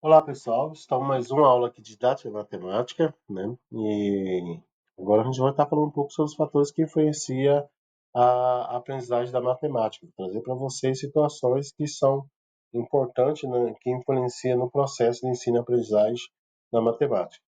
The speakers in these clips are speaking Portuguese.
Olá pessoal, estamos mais uma aula aqui de didática matemática, né? E agora a gente vai estar falando um pouco sobre os fatores que influenciam a aprendizagem da matemática. Vou trazer para vocês situações que são importantes, né? Que influenciam no processo de ensino e aprendizagem da matemática.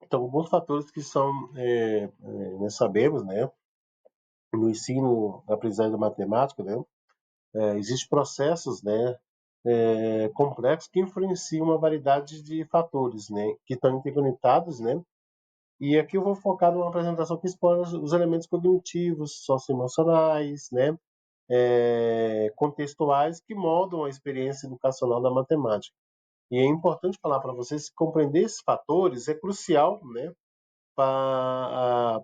Então, alguns fatores que são, nós sabemos, né? No ensino da aprendizagem da matemática, né? Existem processos, né? Complexos que influenciam uma variedade de fatores, né, que estão interconectados, né? E aqui eu vou focar numa apresentação que explora os elementos cognitivos, socioemocionais, né, contextuais que moldam a experiência educacional da matemática. E é importante falar para vocês que compreender esses fatores é crucial, né, para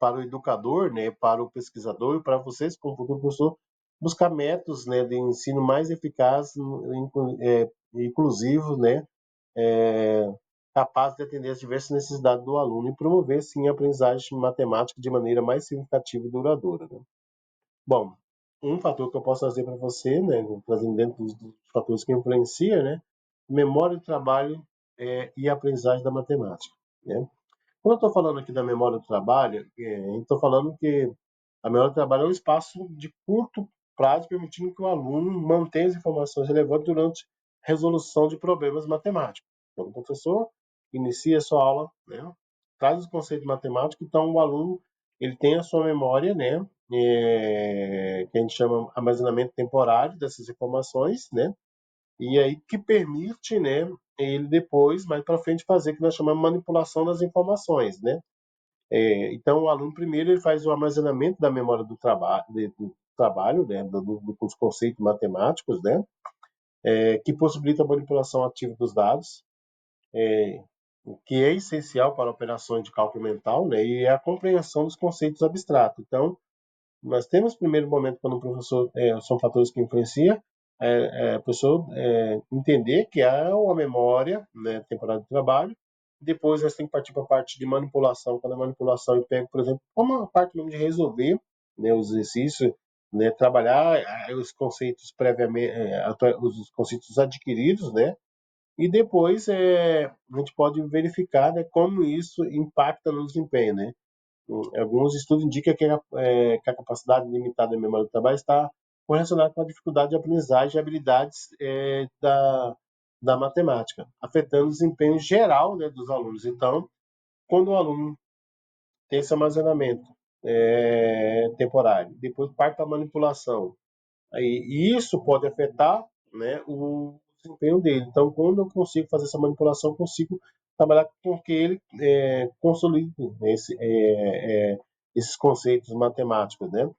o educador, né, para o pesquisador e para vocês, como futuro professor, buscar métodos, né, de ensino mais eficazes, inclusivos, né, é, capaz de atender às diversas necessidades do aluno e promover, sim, a aprendizagem matemática de maneira mais significativa e duradoura. Né? Bom, um fator que eu posso trazer para você, né, trazendo dentro dos fatores que influenciam, né, memória do trabalho e aprendizagem da matemática. Né? Quando eu estou falando aqui da memória do trabalho, estou falando que a memória do trabalho é um espaço de curto prazo, permitindo que o aluno mantenha as informações relevantes durante a resolução de problemas matemáticos. Então, o professor inicia a sua aula, né, traz os conceitos matemáticos, então o aluno ele tem a sua memória, né, que a gente chama armazenamento temporário dessas informações, né, e aí que permite, né, ele depois, mais para frente, fazer o que nós chamamos de manipulação das informações, né? Então, o aluno primeiro ele faz o armazenamento da memória do trabalho, né, dos conceitos matemáticos, né, que possibilita a manipulação ativa dos dados, o que é essencial para operações de cálculo mental, né, e a compreensão dos conceitos abstratos. Então, nós temos primeiro momento quando o professor são fatores que influenciam o professor entender que há uma memória, né, temporária de trabalho. Depois nós temos que partir para a parte de manipulação, quando a manipulação eu pego, por exemplo, como a parte mesmo de resolver, né, os exercícios, né, trabalhar os conceitos previamente, os conceitos adquiridos, né, e depois a gente pode verificar, né, como isso impacta no desempenho, né. Alguns estudos indicam que a capacidade limitada da memória do trabalho está correlacionada com a dificuldade de aprendizagem e habilidades da matemática, afetando o desempenho geral, né, dos alunos. Então, quando o aluno tem esse armazenamento temporário, depois parte para a manipulação, e isso pode afetar, né, o desempenho dele. Então, quando eu consigo fazer essa manipulação, eu consigo trabalhar com que ele consolide, né, esses conceitos matemáticos, né?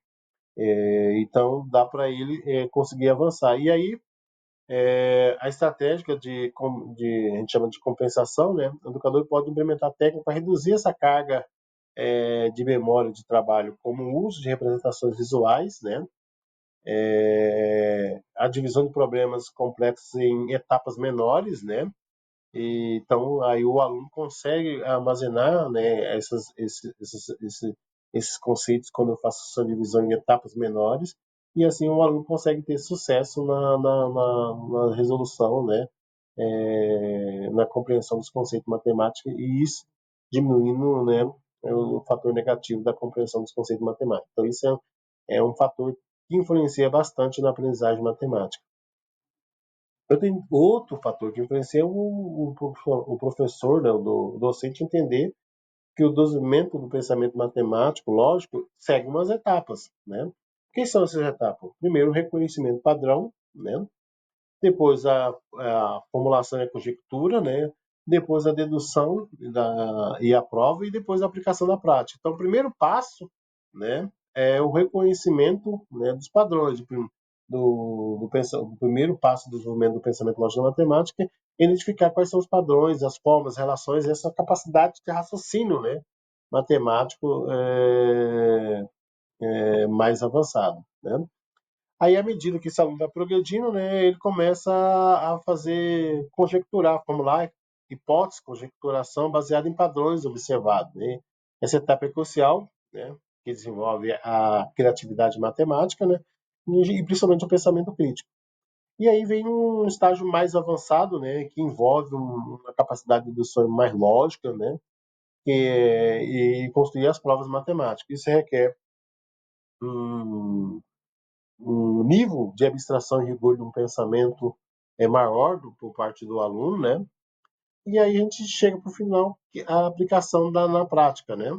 Então, dá para ele conseguir avançar. E aí, a estratégia a gente chama de compensação, né? O educador pode implementar técnicas para reduzir essa carga de memória de trabalho, como o uso de representações visuais, né? A divisão de problemas complexos em etapas menores, né? Então, aí o aluno consegue armazenar, né, esses conceitos quando eu faço essa divisão em etapas menores, e assim o aluno consegue ter sucesso na resolução, né, na compreensão dos conceitos matemáticos, e isso diminuindo, né, o fator negativo da compreensão dos conceitos matemáticos. Então, isso é um fator que influencia bastante na aprendizagem matemática. Eu tenho outro fator que influencia o professor, né, o docente, entender que o desenvolvimento do pensamento matemático, lógico, segue umas etapas, né? Quais são essas etapas? Primeiro, o reconhecimento padrão, né? Depois, a formulação e a conjectura, né? Depois, a dedução e a prova, e depois a aplicação da prática. Então, o primeiro passo, né, é o reconhecimento, né, dos padrões. O primeiro passo do desenvolvimento do pensamento lógico da matemática é identificar quais são os padrões, as formas, as relações, essa capacidade de raciocínio, né, matemático mais avançado, né? Aí, à medida que esse aluno vai progredindo, né, ele começa a fazer, conjecturar, formular hipóteses, conjecturação baseada em padrões observados. Né? Essa etapa é crucial, né, que desenvolve a criatividade matemática, né, e principalmente o pensamento crítico. E aí vem um estágio mais avançado, né, que envolve uma capacidade de dedução mais lógica, né, e construir as provas matemáticas. Isso requer um, um nível de abstração e rigor de um pensamento maior por parte do aluno, né? E aí a gente chega para o final, a aplicação na prática, né?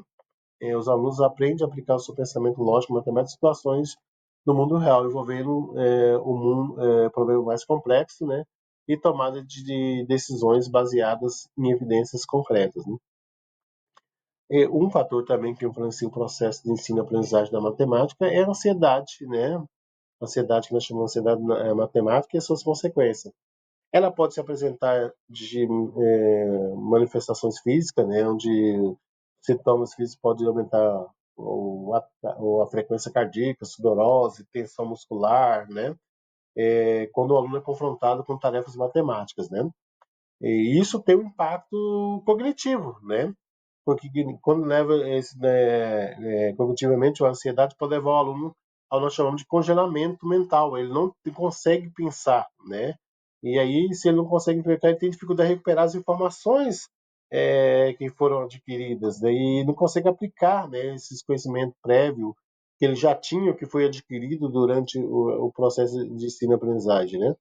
Os alunos aprendem a aplicar o seu pensamento lógico, matemático, em situações no mundo real, envolvendo o mundo, problema mais complexo, né? E tomada de decisões baseadas em evidências concretas, né? Um fator também que influencia o processo de ensino e aprendizagem da matemática é a ansiedade, né? A ansiedade que nós chamamos de ansiedade matemática e as suas consequências. Ela pode se apresentar de manifestações físicas, né? Onde sintomas físicos podem aumentar a frequência cardíaca, sudorose, tensão muscular, né? Quando o aluno é confrontado com tarefas matemáticas, né? E isso tem um impacto cognitivo, né? Porque quando leva esse, cognitivamente, a ansiedade pode levar o aluno ao que nós chamamos de congelamento mental. Ele não consegue pensar, né? E aí, se ele não consegue pensar, ele tem dificuldade de recuperar as informações que foram adquiridas, né? E não consegue aplicar, né, esses conhecimentos prévios que ele já tinha, que foi adquirido durante o processo de ensino-aprendizagem, né?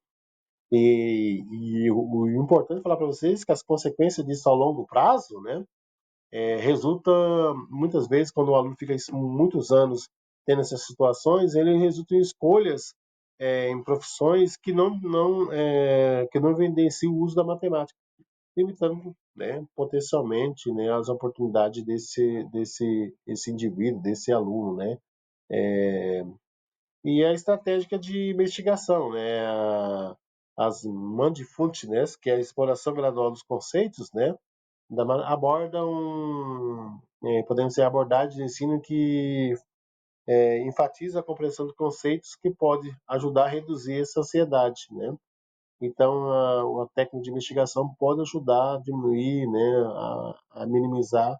O importante é falar para vocês que as consequências disso ao longo prazo, né? Resulta, muitas vezes, quando o aluno fica muitos anos tendo essas situações, ele resulta em escolhas em profissões que não evidenciam o uso da matemática, limitando, né, potencialmente, né, as oportunidades esse indivíduo, desse aluno, né? E a estratégia de investigação, né? As Mindfulness, que é a exploração gradual dos conceitos, né? Abordam, podemos dizer, abordagens de ensino que enfatiza a compreensão de conceitos que pode ajudar a reduzir essa ansiedade, né? Então, a técnica de investigação pode ajudar a diminuir, né, a minimizar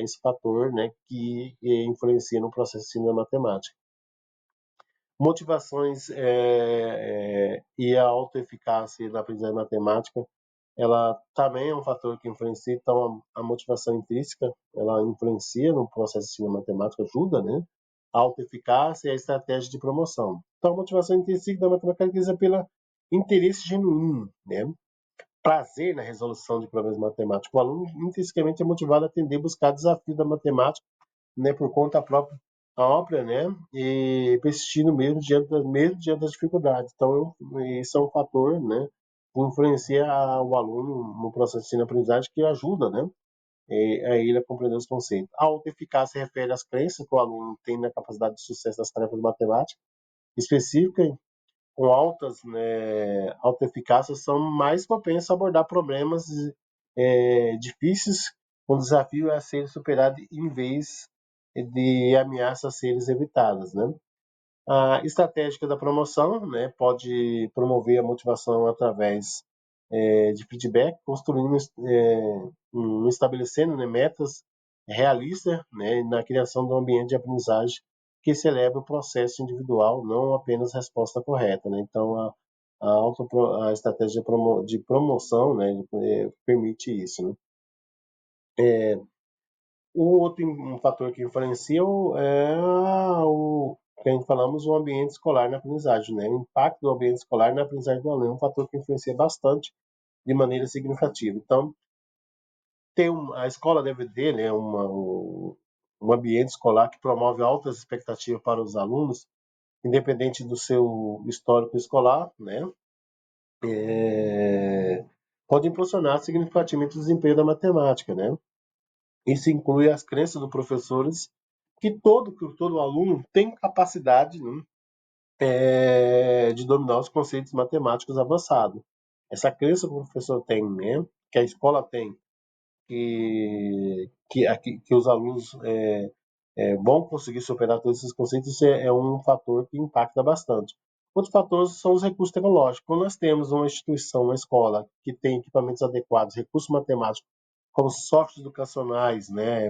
esse fator, né, que influencia no processo de ensino da matemática. Motivações e a autoeficácia da aprendizagem matemática, ela também é um fator que influencia. Então a motivação intrínseca, ela influencia no processo de ensino matemática, ajuda, né? A autoeficácia e a estratégia de promoção. Então a motivação intrínseca da matemática caracteriza pela interesse genuíno, né? Prazer na resolução de problemas matemáticos. O aluno intrinsecamente é motivado a atender, buscar desafios da matemática, né, por conta própria, né, e persistindo mesmo diante das dificuldades. Então, isso é um fator, né, que influencia o aluno no processo de ensino-aprendizagem, que ajuda, né, a ele a compreender os conceitos. A autoeficácia se refere às crenças que o aluno tem na capacidade de sucesso das tarefas matemáticas específicas, com alta eficácia, são mais propensos a abordar problemas difíceis, com desafio a ser superado em vez de ameaças a serem evitadas, né? A estratégia da promoção, né, pode promover a motivação através de feedback, construindo, estabelecendo, né, metas realistas, né, na criação de um ambiente de aprendizagem que celebra o processo individual, não apenas a resposta correta, né? Então, a estratégia de promoção, né, permite isso, né? O outro um fator que influencia o que a gente falamos, o ambiente escolar na aprendizagem, né? O impacto do ambiente escolar na aprendizagem do aluno é um fator que influencia bastante de maneira significativa. Então, a escola deve ter, né, um ambiente escolar que promove altas expectativas para os alunos, independente do seu histórico escolar, né? Pode impulsionar significativamente o desempenho da matemática, né? Isso inclui as crenças dos professores que todo aluno tem capacidade, né, de dominar os conceitos matemáticos avançados. Essa crença que o professor tem, né, que a escola tem, que os alunos vão conseguir superar todos esses conceitos, isso é um fator que impacta bastante. Outros fatores são os recursos tecnológicos. Quando nós temos uma instituição, uma escola, que tem equipamentos adequados, recursos matemáticos, como softwares educacionais, né,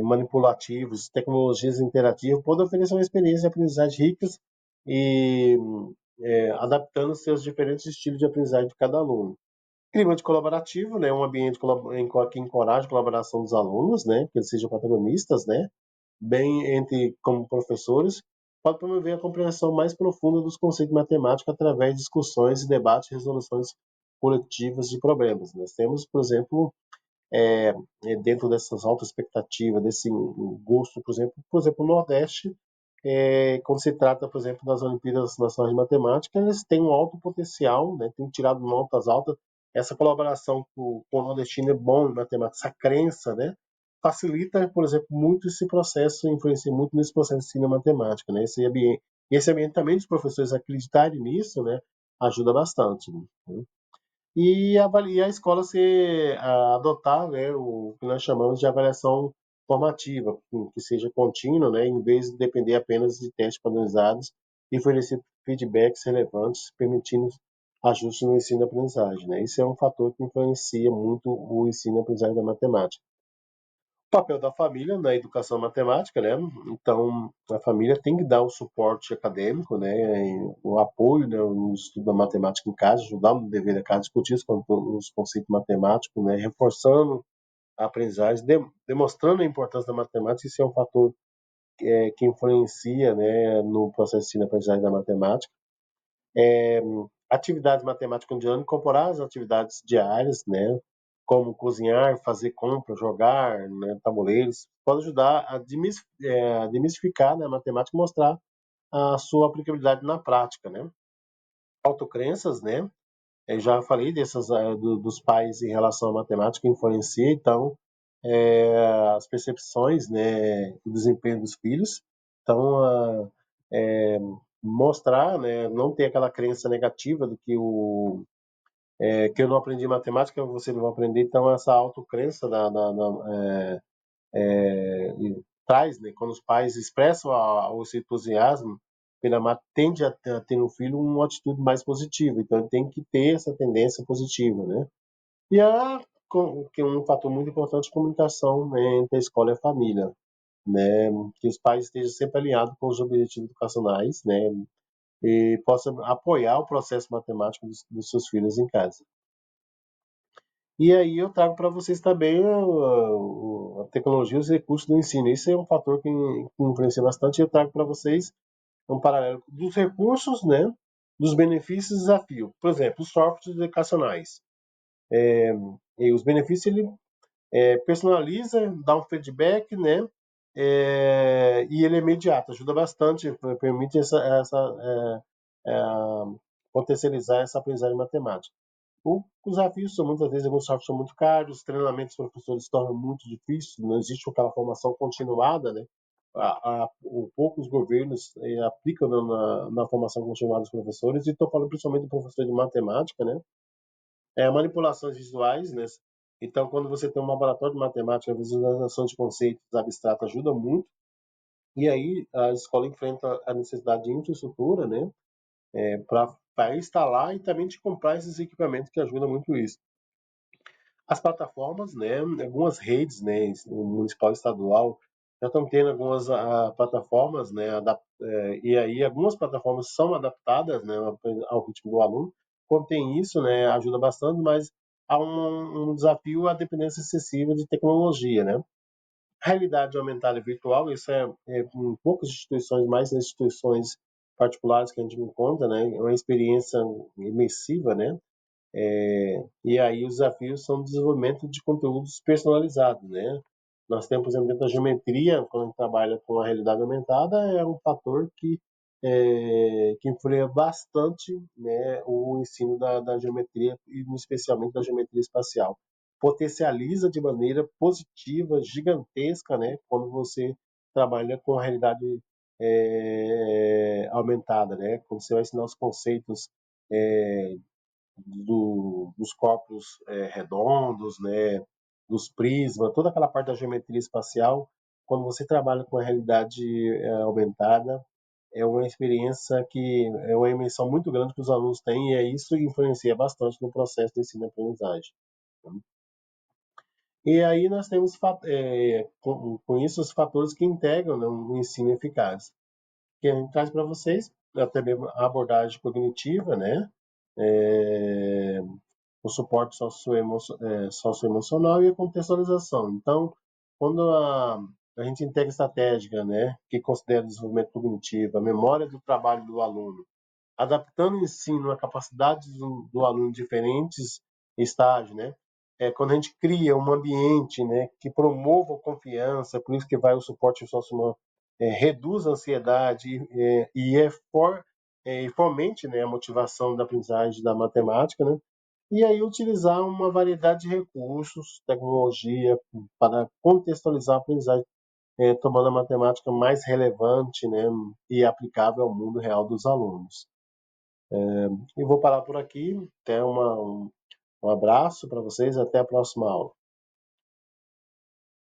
manipulativos, tecnologias interativas, pode oferecer uma experiência de aprendizagem ricas e adaptando-se aos diferentes estilos de aprendizagem de cada aluno. Clima de colaborativo, né, um ambiente que encoraja a colaboração dos alunos, né, que eles sejam protagonistas, né, bem entre como professores, pode promover a compreensão mais profunda dos conceitos matemáticos através de discussões, debates e resoluções coletivas de problemas. Nós temos, por exemplo, é, dentro dessas altas expectativas, desse gosto, por exemplo, o Nordeste, quando se trata, por exemplo, das Olimpíadas Nacionais de Matemática, eles têm um alto potencial, né, têm tirado notas altas. Essa colaboração com o nordestino é bom em matemática, essa crença, né, facilita, por exemplo, muito esse processo, influencia muito nesse processo de ensino matemática, né, esse ambiente também dos professores acreditarem nisso, né, ajuda bastante, né? E a escola adotar, né, o que nós chamamos de avaliação formativa, que seja contínua, né, em vez de depender apenas de testes padronizados e fornecer feedbacks relevantes, permitindo ajustes no ensino e aprendizagem, né? Isso é um fator que influencia muito o ensino e aprendizagem da matemática. O papel da família na educação matemática, né? Então, a família tem que dar o suporte acadêmico, né? O apoio, né? No estudo da matemática em casa, ajudar no dever da casa, discutir os conceitos matemáticos, né? Reforçando a aprendizagem, demonstrando a importância da matemática. Isso é um fator que influencia, né? No processo de ensino-aprendizagem da matemática. Atividades matemáticas cotidianas, incorporar as atividades diárias, né? Como cozinhar, fazer compra, jogar, né? Tabuleiros, pode ajudar a demistificar, né? A matemática e mostrar a sua aplicabilidade na prática, né? Autocrenças, né? Eu já falei dos pais em relação à matemática que influencia, então, as percepções, né, o desempenho dos filhos. Então, é, mostrar, né, não ter aquela crença negativa de que eu não aprendi matemática, você não vai aprender. Então, essa autocrença traz, né, quando os pais expressam esse entusiasmo pela matemática, tende a ter no filho uma atitude mais positiva. Então, ele tem que ter essa tendência positiva, né? E que é um fator muito importante, a comunicação, né, entre a escola e a família, né? Que os pais estejam sempre alinhados com os objetivos educacionais, né? E possam apoiar o processo matemático dos seus filhos em casa. E aí eu trago para vocês também a tecnologia e os recursos do ensino. Isso é um fator que influencia bastante. Eu trago para vocês um paralelo dos recursos, né? Dos benefícios e desafios. Por exemplo, os softwares educacionais. E os benefícios, ele personaliza, dá um feedback, né? E ele é imediato, ajuda bastante, permite potencializar essa aprendizagem matemática. Os desafios são muitas vezes, alguns softwares são muito caros, os treinamentos dos professores se tornam muito difíceis, não existe aquela formação continuada, né? Poucos governos aplicam na formação continuada dos professores, e estou falando principalmente do professor de matemática, né? Manipulações visuais, né? Então, quando você tem um laboratório de matemática, a visualização de conceitos abstratos ajuda muito, e aí a escola enfrenta a necessidade de infraestrutura, né? Para instalar e também de comprar esses equipamentos que ajudam muito isso. As plataformas, né, algumas redes, né, municipal e estadual, já estão tendo algumas plataformas, né, e aí algumas plataformas são adaptadas, né, ao ritmo do aluno. Quando tem isso, né, ajuda bastante, mas há um desafio à dependência excessiva de tecnologia, né. Realidade aumentada e virtual, isso é em poucas instituições, mais nas instituições particulares que a gente encontra, né, é uma experiência imersiva, né, e aí os desafios são o desenvolvimento de conteúdos personalizados, né? Nós temos, por exemplo, dentro da geometria, quando a gente trabalha com a realidade aumentada, é um fator que influencia bastante, né, o ensino da geometria, e especialmente da geometria espacial. Potencializa de maneira positiva, gigantesca, né, quando você trabalha com a realidade aumentada, né? Quando você vai ensinar os conceitos é, dos corpos redondos, né, dos prismas, toda aquela parte da geometria espacial, quando você trabalha com a realidade aumentada, é uma experiência que é uma imersão muito grande que os alunos têm, e isso influencia bastante no processo de ensino-aprendizagem. E aí nós temos, com isso, os fatores que integram, né, um ensino eficaz. Que a gente traz para vocês até mesmo a abordagem cognitiva, né? É, o suporte socioemocional e a contextualização. Então, quando a gente integra estratégia, né, que considera o desenvolvimento cognitivo, a memória do trabalho do aluno, adaptando o ensino à capacidade do aluno em diferentes estágios, né? Quando a gente cria um ambiente, né, que promova a confiança, por isso que vai o suporte social, reduz a ansiedade e fomente, né, a motivação da aprendizagem da matemática, né? E aí utilizar uma variedade de recursos, tecnologia, para contextualizar a aprendizagem, tomando a matemática mais relevante, né, e aplicável ao mundo real dos alunos. E vou parar por aqui. Um abraço para vocês, até a próxima aula.